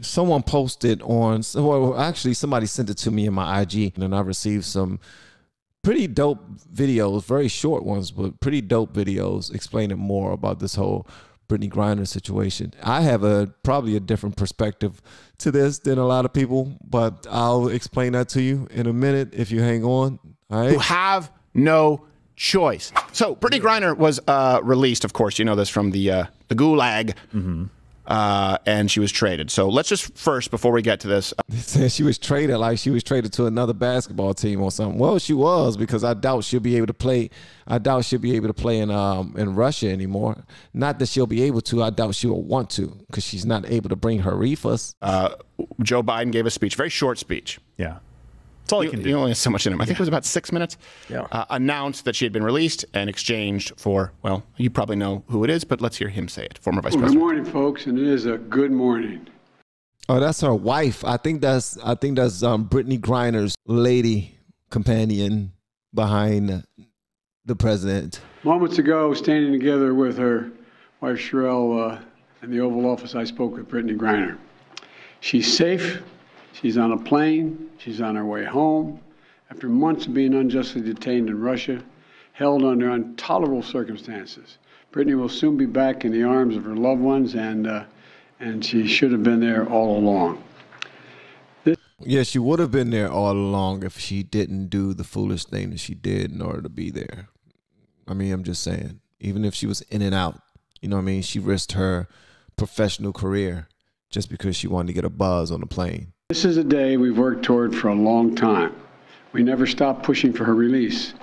someone posted on, well, actually somebody sent it to me in my IG, and I received some pretty dope videos, very short ones, but pretty dope videos explaining more about this whole Brittney Griner situation. I have probably a different perspective to this than a lot of people, but I'll explain that to you in a minute if you hang on. All right? You have no choice. So Brittney Griner was released, of course, you know this from the Gulag, and she was traded. So let's just first, before we get to this, they said she was traded like she was traded to another basketball team or something. Well, she was, because I doubt she'll be able to play. I doubt she'll be able to play in Russia anymore. Not that she'll be able to. I doubt she will want to, because she's not able to bring her reefers. Joe Biden gave a speech, very short speech. Yeah. That's all he can do. He only has so much in him. I think it was about 6 minutes. Yeah. Announced that she had been released and exchanged for, well, you probably know who it is, but let's hear him say it. Former Vice President. Good morning, folks, and it is a good morning. Oh, that's her wife. I think that's Brittney Griner's lady companion behind the president. Moments ago, standing together with her wife Sherelle in the Oval Office, I spoke with Brittney Griner. She's safe. She's on a plane. She's on her way home after months of being unjustly detained in Russia, held under intolerable circumstances. Brittney will soon be back in the arms of her loved ones, and she should have been there all along. Yeah, she would have been there all along if she didn't do the foolish thing that she did in order to be there. I mean, I'm just saying, even if she was in and out, you know what I mean? She risked her professional career just because she wanted to get a buzz on the plane. This is a day we've worked toward for a long time. We never stopped pushing for her release.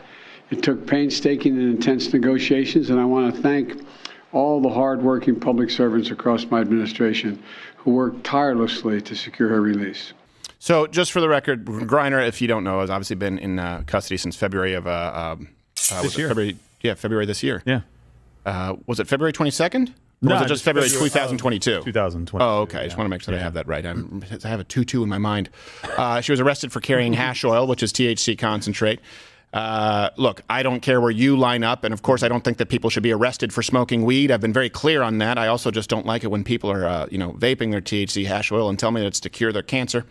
It took painstaking and intense negotiations, and I want to thank all the hardworking public servants across my administration who worked tirelessly to secure her release. So just for the record, Griner, if you don't know, has obviously been in custody since February of this year. February this year. Yeah. Was it February 22nd? Or no, was it just February 2022? 2020. Oh, okay. I just want to make sure that I have that right. I have a 2-2 in my mind. She was arrested for carrying hash oil, which is THC concentrate. Look, I don't care where you line up, and of course, I don't think that people should be arrested for smoking weed. I've been very clear on that. I also just don't like it when people are, vaping their THC hash oil and tell me that it's to cure their cancer.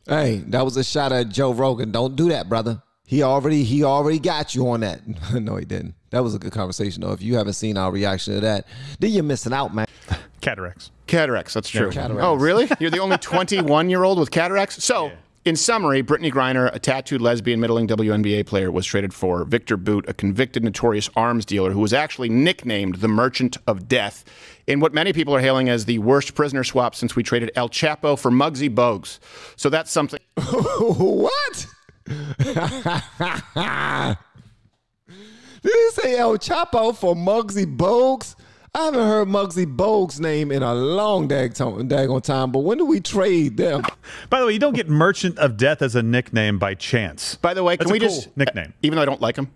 Hey, that was a shot at Joe Rogan. Don't do that, brother. He already got you on that. No, he didn't. That was a good conversation, though. If you haven't seen our reaction to that, then you're missing out, man. Cataracts. Cataracts, that's true. Yeah, cataracts. Oh, really? You're the only 21-year-old with cataracts? So, in summary, Brittney Griner, a tattooed lesbian middling WNBA player, was traded for Victor Boot, a convicted notorious arms dealer who was actually nicknamed the Merchant of Death in what many people are hailing as the worst prisoner swap since we traded El Chapo for Muggsy Bogues. So that's something... What? Did he say El Chapo for Muggsy Bogues? I haven't heard Muggsy Bogues' name in a long daggone time, but when do we trade them? By the way, you don't get Merchant of Death as a nickname by chance. By the way, That's can we cool just... nickname. Even though I don't like him,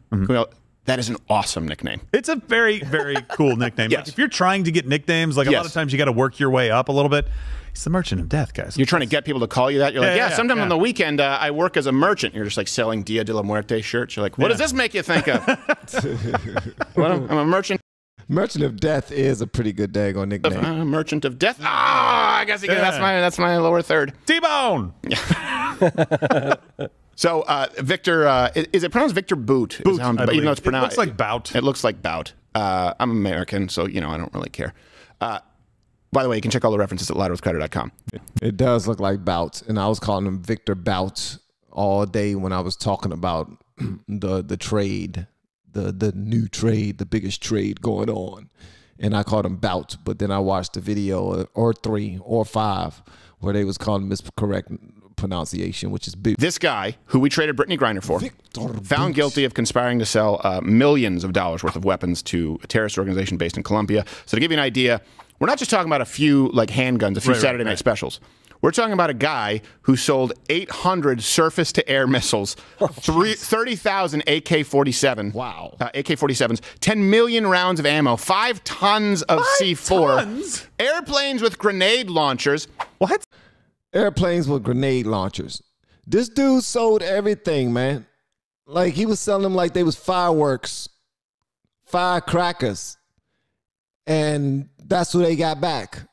that is an awesome nickname. It's a very, very cool nickname. Yes. Like if you're trying to get nicknames, like a lot of times you got to work your way up a little bit. He's the Merchant of Death, guys. You're trying to get people to call you that? You're like, sometimes on the weekend I work as a merchant. You're just like selling Dia de la Muerte shirts. You're like, what does this make you think of? Well, I'm a merchant. Merchant of Death is a pretty good daggone nickname. Merchant of Death. I guess that's my lower third. T-Bone. So Victor, is it pronounced Victor Boot? Boot, Even though it's pronounced, it looks like Bout. It looks like Bout. I'm American, so I don't really care. By the way, you can check all the references at louderwithcrowder.com. It does look like Bout, and I was calling him Victor Bout all day when I was talking about the trade, the new trade, the biggest trade going on, and I called him Bout. But then I watched the video or 3 or 5 where they was calling miscorrect pronunciation, which is big. This guy, who we traded Brittney Griner for, found guilty of conspiring to sell millions of dollars worth of weapons to a terrorist organization based in Colombia. So to give you an idea, we're not just talking about a few handguns, a few Saturday night specials. We're talking about a guy who sold 800 surface-to-air missiles, 30,000 AK-47. Wow. AK-47s, 10 million rounds of ammo, 5 tons of C4, tons? Airplanes with grenade launchers. What? Airplanes with grenade launchers. This dude sold everything, man. Like he was selling them like they was fireworks, firecrackers. And that's what they got back.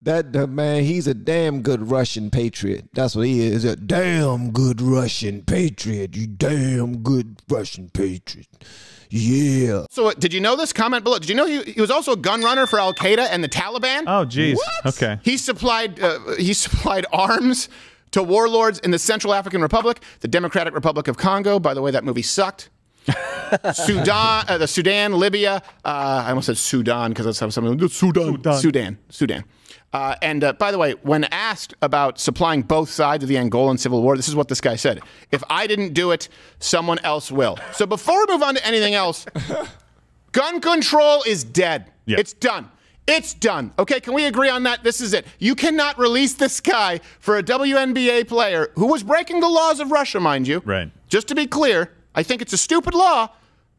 That man, he's a damn good Russian patriot. That's what he is. A damn good Russian patriot. You damn good Russian patriot. Yeah. So did you know this? Comment below. Did you know he was also a gun runner for Al Qaeda and the Taliban? Oh, geez. What? Okay. He supplied arms to warlords in the Central African Republic, the Democratic Republic of Congo. By the way, that movie sucked. Sudan, Libya. I almost said Sudan because that's how something. Sudan. And by the way, when asked about supplying both sides of the Angolan civil war, this is what this guy said: "If I didn't do it, someone else will." So before we move on to anything else, gun control is dead. Yep. It's done. It's done. Okay, can we agree on that? This is it. You cannot release this guy for a WNBA player who was breaking the laws of Russia, mind you. Right. Just to be clear, I think it's a stupid law,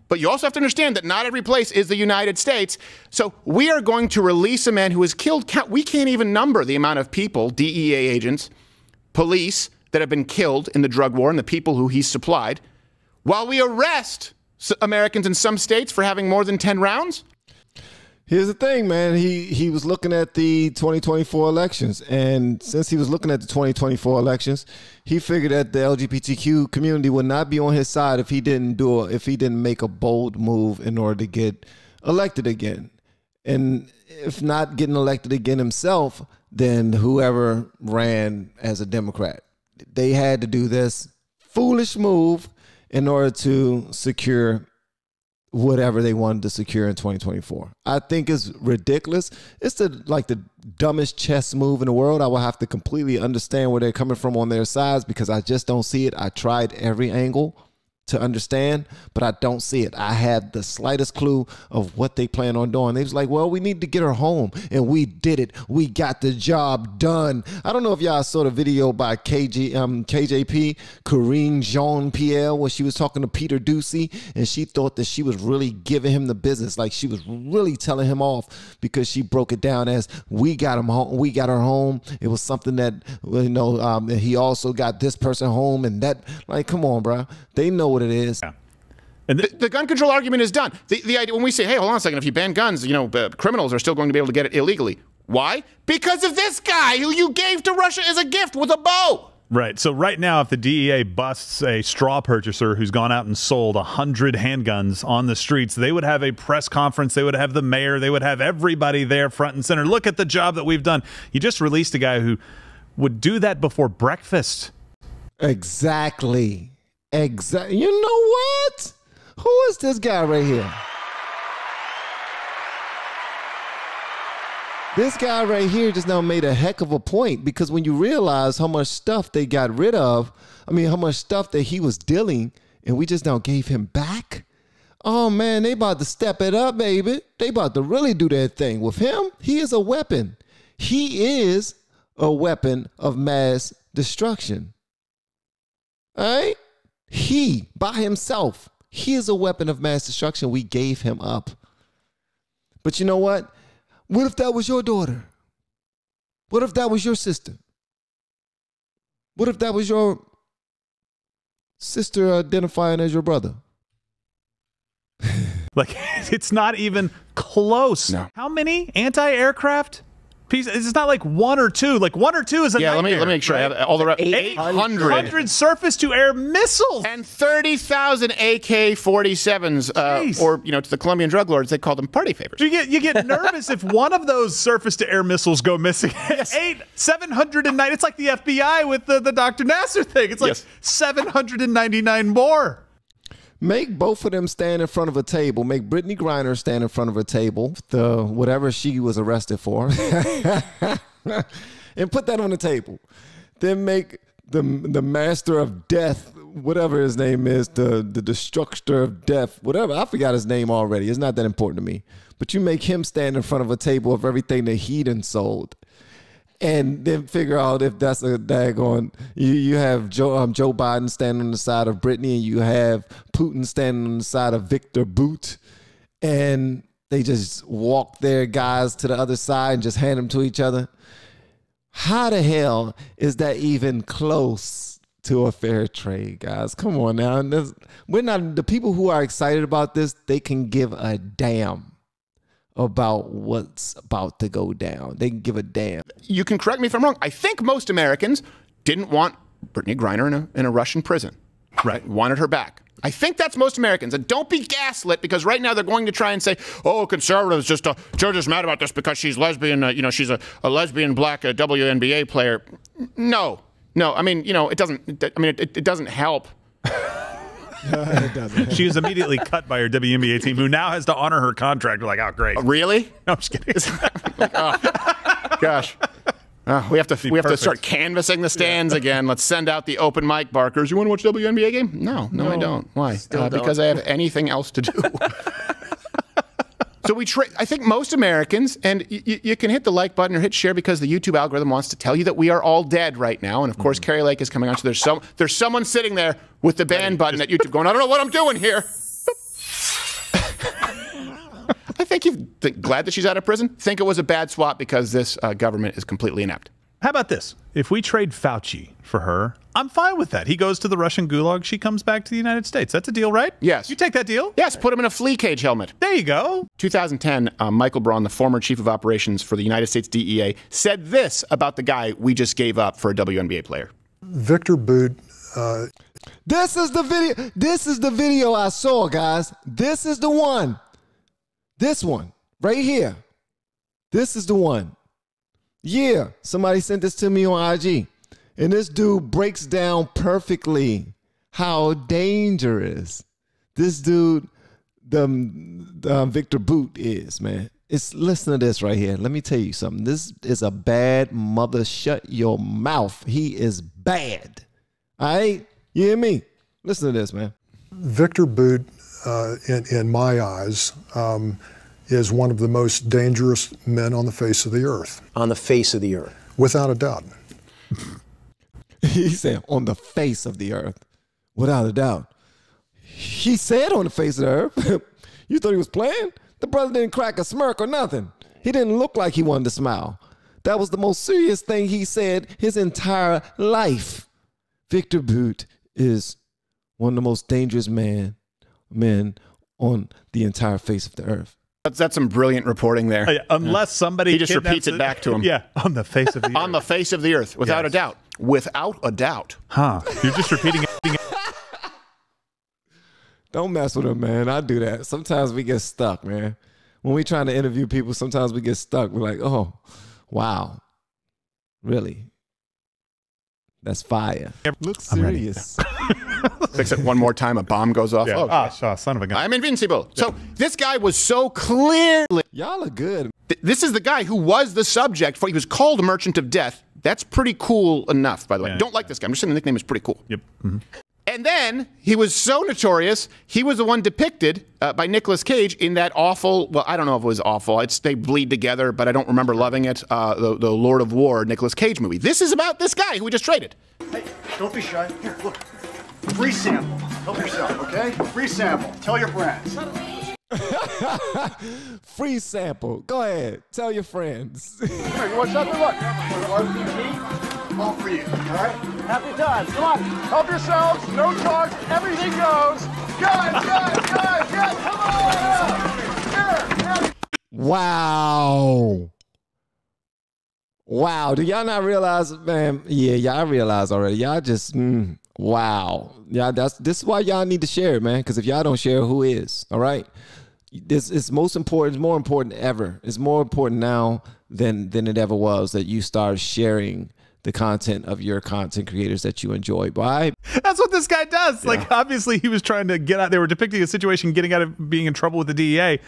but you also have to understand that not every place is the United States. So we are going to release a man who has killed, we can't even number the amount of people, DEA agents, police, that have been killed in the drug war and the people who he's supplied, while we arrest Americans in some states for having more than 10 rounds? Here's the thing, man. He was looking at the 2024 elections, and since he was looking at the 2024 elections, he figured that the LGBTQ community would not be on his side if he didn't make a bold move in order to get elected again. And if not getting elected again himself, then whoever ran as a Democrat. They had to do this foolish move in order to secure whatever they wanted to secure in 2024. I think it's ridiculous. It's like the dumbest chess move in the world. I will have to completely understand where they're coming from on their sides because I just don't see it. I tried every angle to understand, but I don't see it. I had the slightest clue of what they plan on doing. They was like, well, we need to get her home, and we did it. We got the job done. I don't know if y'all saw the video by KJP, Corinne Jean-Pierre, where she was talking to Peter Ducey, and she thought that she was really giving him the business, like she was really telling him off because she broke it down as we got him home, we got her home. It was something that, you know, he also got this person home, and that, like, come on, bro. They know what it is. Yeah. And the gun control argument is done. The idea when we say, hey, hold on a second, if you ban guns, you know, criminals are still going to be able to get it illegally. Why? Because of this guy who you gave to Russia as a gift with a bow. Right. So right now, if the DEA busts a straw purchaser who's gone out and sold 100 handguns on the streets, they would have a press conference. They would have the mayor. They would have everybody there front and center. Look at the job that we've done. You just released a guy who would do that before breakfast. Exactly. Exactly. You know what? Who is this guy right here? This guy right here just now made a heck of a point, because when you realize how much stuff they got rid of, I mean, how much stuff that he was dealing and we just now gave him back. Oh man, they about to step it up, baby. They about to really do their thing. With him, he is a weapon. He is a weapon of mass destruction. All right? He, by himself, he is a weapon of mass destruction. We gave him up. But you know what? What if that was your daughter? What if that was your sister? What if that was your sister identifying as your brother? Like, it's not even close. No. How many anti-aircraft pieces? It's not like one or two. Like, one or two is a nightmare. Let me make sure I have all the 800 surface-to-air missiles and 30,000 AK-47s. Or, you know, to the Colombian drug lords, they call them party favors. You get nervous if one of those surface-to-air missiles go missing. Yes. 709. It's like the FBI with the Dr. Nasser thing. It's like 799 more. Make both of them stand in front of a table. Make Brittney Griner stand in front of a table, whatever she was arrested for, and put that on the table. Then make the master of death, whatever his name is, the destructor of death, whatever. I forgot his name already. It's not that important to me. But you make him stand in front of a table of everything that he done sold. And then figure out if that's a daggone. You have Joe Biden standing on the side of Brittney, and you have Putin standing on the side of Victor Bout, and they just walk their guys to the other side and just hand them to each other. How the hell is that even close to a fair trade, guys? Come on now. We're not the people who are excited about this. They can give a damn about what's about to go down. They can give a damn. You can correct me if I'm wrong. I think most Americans didn't want Brittney Griner in a Russian prison. Right. Wanted her back. I think that's most Americans. And don't be gaslit, because right now they're going to try and say, oh, conservatives just mad about this because she's lesbian. You know, she's a lesbian black WNBA player. No. I mean, you know, it doesn't help. It doesn't. She was immediately cut by her WNBA team, who now has to honor her contract. We're like, oh, great. Really? No, I'm just kidding. Like, oh, gosh. We have to start canvassing the stands again. Let's send out the open mic barkers. You want to watch WNBA game? No, I don't. Why? Because I have anything else to do. So I think most Americans, and you can hit the like button or hit share because the YouTube algorithm wants to tell you that we are all dead right now. And of course, Carrie Lake is coming on. So there's someone sitting there with the ban button at YouTube going, I don't know what I'm doing here. I think you're glad that she's out of prison. Think it was a bad swap because this government is completely inept. How about this? If we trade Fauci for her, I'm fine with that. He goes to the Russian gulag. She comes back to the United States. That's a deal, right? Yes. You take that deal? Yes, put him in a flea cage helmet. There you go. 2010, Michael Braun, the former chief of operations for the United States DEA, said this about the guy we just gave up for a WNBA player. Victor Boot. This is the video. This is the video I saw, guys. This is the one. This one right here. This is the one. Yeah, somebody sent this to me on IG. And this dude breaks down perfectly how dangerous this dude, the Victor Boot is, man. Listen to this right here. Let me tell you something. This is a bad mother. Shut your mouth. He is bad. All right? You hear me? Listen to this, man. Victor Boot, in my eyes, is one of the most dangerous men on the face of the earth. On the face of the earth. Without a doubt. He said on the face of the earth. Without a doubt. He said on the face of the earth. You thought he was playing? The brother didn't crack a smirk or nothing. He didn't look like he wanted to smile. That was the most serious thing he said his entire life. Victor Boot is one of the most dangerous men on the entire face of the earth. That's some brilliant reporting there. Unless somebody he just repeats it back to him. Yeah, on the face of the earth. On the face of the earth, without a doubt. Without a doubt. Huh. You're just repeating it. Don't mess with him, man. I do that. Sometimes we get stuck, man. When we're trying to interview people, sometimes we get stuck. We're like, oh, wow. Really? That's fire. Look serious. Fix it one more time, a bomb goes off. Yeah. Oh, son of a gun. I'm invincible. Yeah. So this guy was so clearly... Y'all are good. This is the guy who was the subject for... He was called a merchant of death. That's pretty cool enough, by the way. Yeah. Don't like this guy. I'm just saying the nickname is pretty cool. Yep. Mm-hmm. And then he was so notorious, he was the one depicted by Nicolas Cage in that awful, well, I don't know if it was awful. They bleed together, but I don't remember loving it. The Lord of War Nicolas Cage movie. This is about this guy who we just traded. Hey, don't be shy. Here, look. Free sample. Help yourself, okay? Free sample. Tell your friends. Free sample. Go ahead. Tell your friends. Here, you want something? Look. RPG, all for you, all right? Happy time. Come on. Help yourselves. No talk. Everything goes. Guys, come on. Here. Wow. Wow. Do y'all not realize, man? Yeah, y'all realize already. Y'all just, wow. Yeah, this is why y'all need to share it, man. Because if y'all don't share, who is? All right. This is most important. It's more important ever. It's more important now than it ever was that you start sharing the content of your content creators that you enjoy. Why? That's what this guy does. Yeah. Like, obviously, he was trying to get out. They were depicting a situation getting out of being in trouble with the DEA.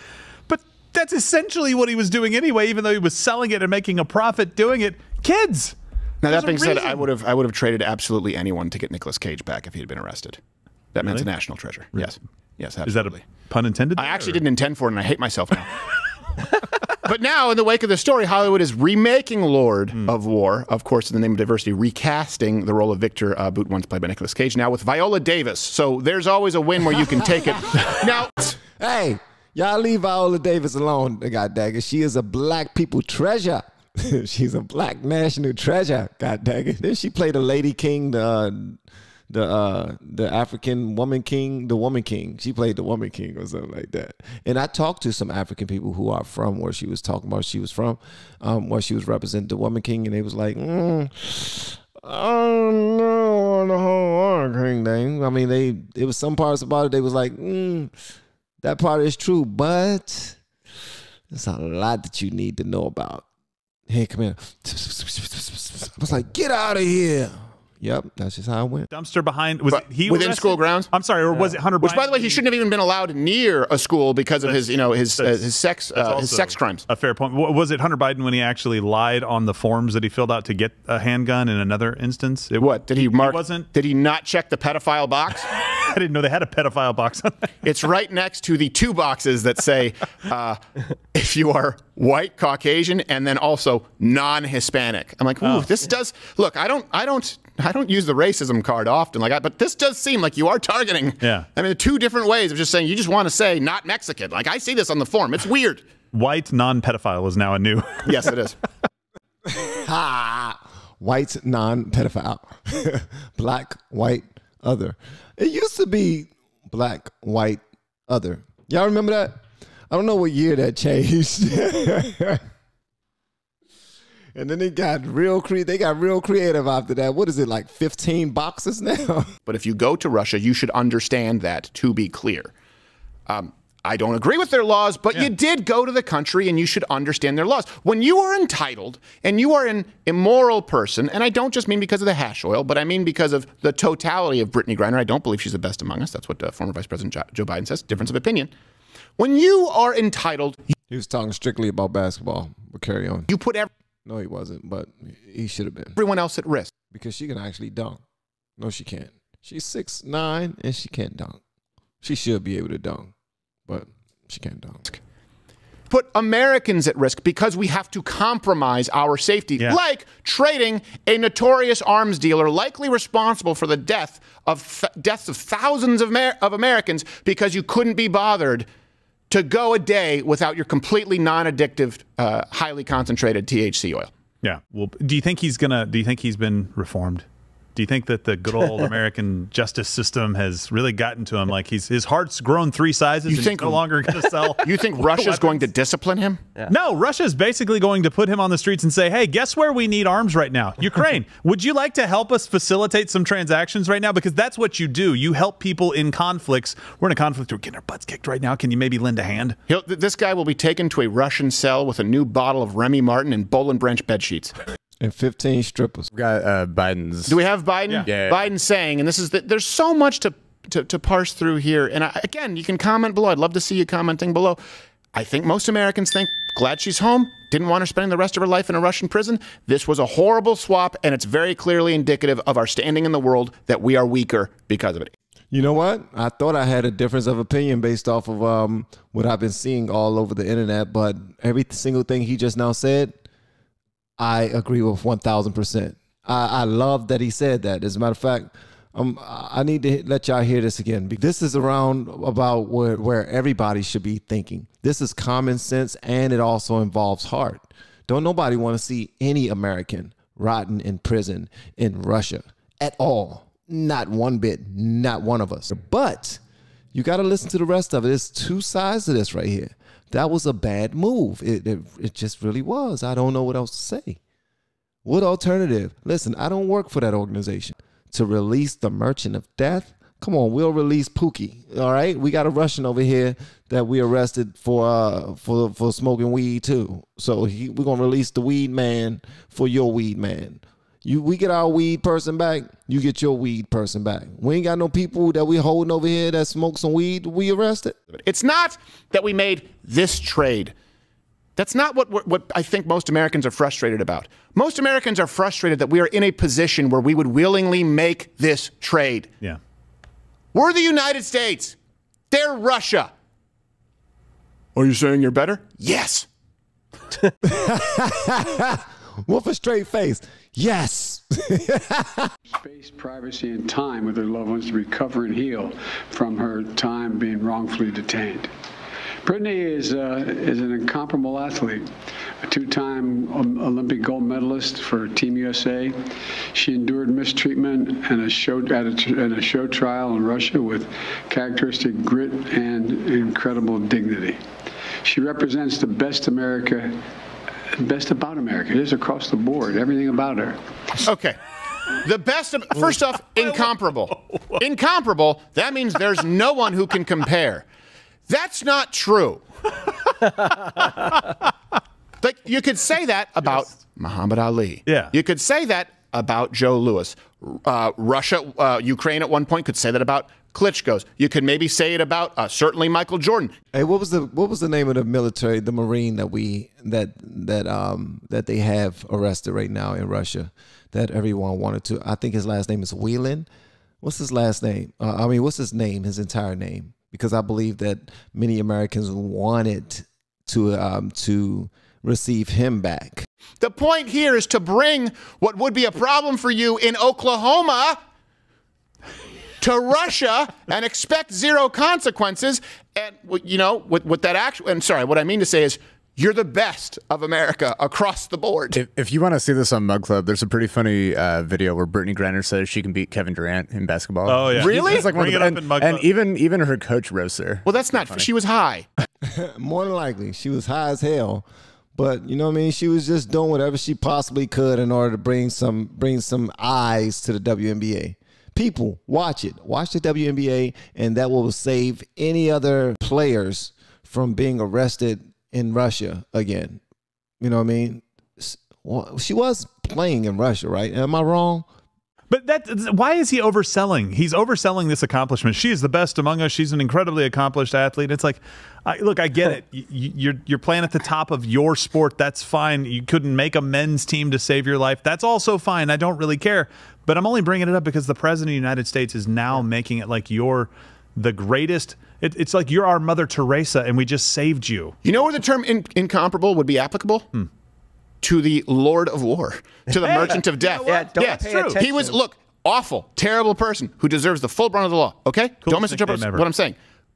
But that's essentially what he was doing anyway, even though he was selling it and making a profit doing it. Kids. Now, that being said, I would have traded absolutely anyone to get Nicolas Cage back if he had been arrested. That man's a national treasure. Really? Yes. Yes, absolutely. Is that a pun intended? I actually didn't intend for it, and I hate myself now. But now, in the wake of the story, Hollywood is remaking Lord of War, of course, in the name of diversity, recasting the role of Victor Boot, once played by Nicolas Cage, now with Viola Davis. So there's always a win where you can take it. Now, hey, y'all leave Viola Davis alone, goddaggit. She is a black people treasure. She's a black national treasure, goddaggit. Then she played a Lady King, the the African woman king, the woman king. She played the woman king or something like that. And I talked to some African people who are from where she was talking about she was from, where she was representing the woman king, and they was like, I don't know the whole woman king thing. I mean, it was some parts about it. They was like, that part is true, but there's a lot that you need to know about. Hey, come here. I was like, get out of here. Yep, that's just how it went. Dumpster behind, was he within arrested? school grounds? I'm sorry, or was it Hunter Biden? Which, by the way, he shouldn't have even been allowed near a school because of his sex crimes. A fair point. Was it Hunter Biden when he actually lied on the forms that he filled out to get a handgun in another instance? What did he mark? Wasn't? Did he not check the pedophile box? I didn't know they had a pedophile box on there. It's right next to the 2 boxes that say if you are white, Caucasian, and then also non-Hispanic. I'm like, ooh, this does look. I don't use the racism card often, but this does seem like you are targeting. Yeah. I mean, 2 different ways of just saying you just want to say not Mexican. Like I see this on the form. It's weird. White non-pedophile is now a new. Yes, it is. White non-pedophile. Black, white, other. It used to be black, white, other. Y'all remember that? I don't know what year that changed. And then they got real creative after that. What is it, like 15 boxes now? But if you go to Russia, you should understand that, to be clear. I don't agree with their laws, but you did go to the country and you should understand their laws. When you are entitled and you are an immoral person, and I don't just mean because of the hash oil, but I mean because of the totality of Brittney Griner. I don't believe she's the best among us. That's what former Vice President Joe Biden says. Difference of opinion. When you are entitled... He was talking strictly about basketball, but carry on. You put No, he wasn't, but he should have been. everyone else at risk. Because she can actually dunk. No, she can't. She's 6'9", and she can't dunk. She should be able to dunk, but she can't dunk. Put Americans at risk because we have to compromise our safety, like trading a notorious arms dealer likely responsible for the deaths of thousands of Americans because you couldn't be bothered to go a day without your completely non-addictive, highly concentrated THC oil. Yeah. Well, do you think he's been reformed? Do you think that the good old American justice system has really gotten to him? Like his heart's grown 3 sizes and he's no longer going to sell. You think Russia's going to discipline him? Yeah. No, Russia's basically going to put him on the streets and say, hey, guess where we need arms right now? Ukraine. Would you like to help us facilitate some transactions right now? Because that's what you do. You help people in conflicts. We're in a conflict. We're getting our butts kicked right now. Can you maybe lend a hand? This guy will be taken to a Russian cell with a new bottle of Remy Martin and Boll & Branch bed sheets. And 15 strippers. We got Biden's. Do we have Biden? Yeah. Biden saying, and this is there's so much to parse through here. And again, you can comment below. I'd love to see you commenting below. I think most Americans think, glad she's home. Didn't want her spending the rest of her life in a Russian prison. This was a horrible swap, and it's very clearly indicative of our standing in the world that we are weaker because of it. You know what? I thought I had a difference of opinion based off of what I've been seeing all over the internet, but every single thing he just now said, I agree with 1,000%. I love that he said that. As a matter of fact, I need to let y'all hear this again. This is around about where everybody should be thinking. This is common sense, and it also involves heart. Don't nobody want to see any American rotting in prison in Russia at all. Not one bit. Not one of us. But you got to listen to the rest of it. There's 2 sides to this right here. That was a bad move. It just really was. I don't know what else to say. What alternative? Listen, I don't work for that organization. To release the merchant of death? Come on, we'll release Pookie. All right? We got a Russian over here that we arrested for smoking weed too. So we're going to release the weed man for your weed man. We get our weed person back, you get your weed person back. We ain't got no people that we holding over here that smoke some weed, we arrested. It's not that we made this trade. That's not what I think most Americans are frustrated about. Most Americans are frustrated that we are in a position where we would willingly make this trade. Yeah. We're the United States. They're Russia. Are you saying you're better? Yes. With a straight face. Yes. Space, privacy, and time with her loved ones to recover and heal from her time being wrongfully detained. Brittney is an incomparable athlete, a two-time Olympic gold medalist for Team USA. She endured mistreatment and a show trial in Russia with characteristic grit and incredible dignity. She represents the best America, best about America. It is across the board, everything about her. Okay. The best of, first off, incomparable. Incomparable, that means there's no one who can compare. That's not true. Like, you could say that about Muhammad Ali. Yeah. You could say that about Joe Louis. Russia, Ukraine at one point could say that about Klitschko's. You could maybe say it about certainly Michael Jordan. Hey, what was the name of the military, the Marine that they have arrested right now in Russia that everyone wanted to? I think his last name is Whelan. What's his last name? What's his name? His entire name? Because I believe that many Americans wanted to receive him back. The point here is to bring what would be a problem for you in Oklahoma to Russia and expect zero consequences. And, you know, with that actual, and sorry, what I mean to say is you're the best of America across the board. If you want to see this on Mug Club, there's a pretty funny video where Brittney Griner says she can beat Kevin Durant in basketball. Oh, yeah. Really? It's like Bring it up in Mug Club. and even her coach roasts her. Well, that's not, she was high. More than likely, she was high as hell. But you know what I mean? She was just doing whatever she possibly could in order to bring some eyes to the WNBA. People, watch it. Watch the WNBA, and that will save any other players from being arrested in Russia again. You know what I mean? Well, she was playing in Russia, right? Am I wrong? But why is he overselling? He's overselling this accomplishment. She is the best among us. She's an incredibly accomplished athlete. It's like, look, I get it. You're playing at the top of your sport. That's fine. You couldn't make a men's team to save your life. That's also fine. I don't really care. But I'm only bringing it up because the president of the United States is now making it like you're the greatest. It's like you're our Mother Teresa and we just saved you. You know where the term incomparable would be applicable? To the Lord of War, to the Merchant of Death. Yeah, don't pay attention. He was, look, awful, terrible person who deserves the full brunt of the law, okay? Don't misinterpret what I'm saying.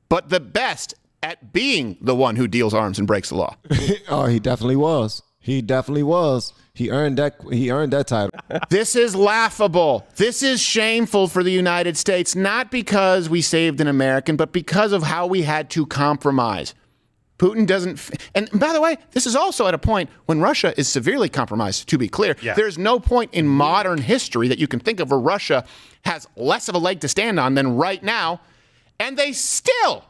But the best at being the one who deals arms and breaks the law. Oh, he definitely was. He definitely was. He earned that title. This is laughable. This is shameful for the United States, not because we saved an American, but because of how we had to compromise. Putin doesn't, and by the way, this is also at a point when Russia is severely compromised, to be clear. Yeah. There's no point in modern history that you can think of where Russia has less of a leg to stand on than right now, and they still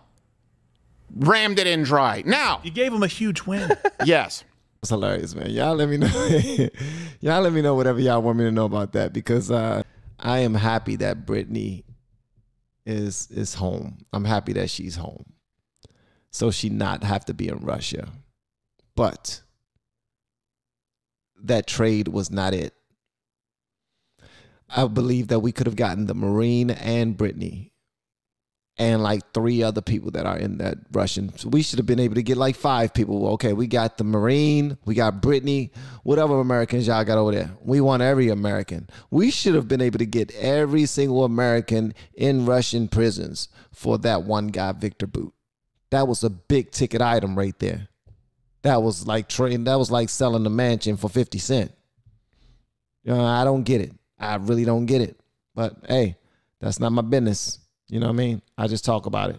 rammed it in dry. Now, you gave them a huge win. Yes. It's hilarious, man. Y'all let me know. Y'all let me know whatever y'all want me to know about that, because I am happy that Brittney is home. I'm happy that she's home, so she not have to be in Russia. But that trade was not it. I believe that we could have gotten the Marine and Brittney and like 3 other people that are in that Russian. So we should have been able to get like 5 people. Okay, we got the Marine, we got Brittney, whatever Americans y'all got over there. We want every American. We should have been able to get every single American in Russian prisons for that one guy, Victor Boot. That was a big ticket item right there. That was like selling the mansion for 50 cents. You know, I don't get it. I really don't get it. But hey, that's not my business. You know what I mean? I just talk about it.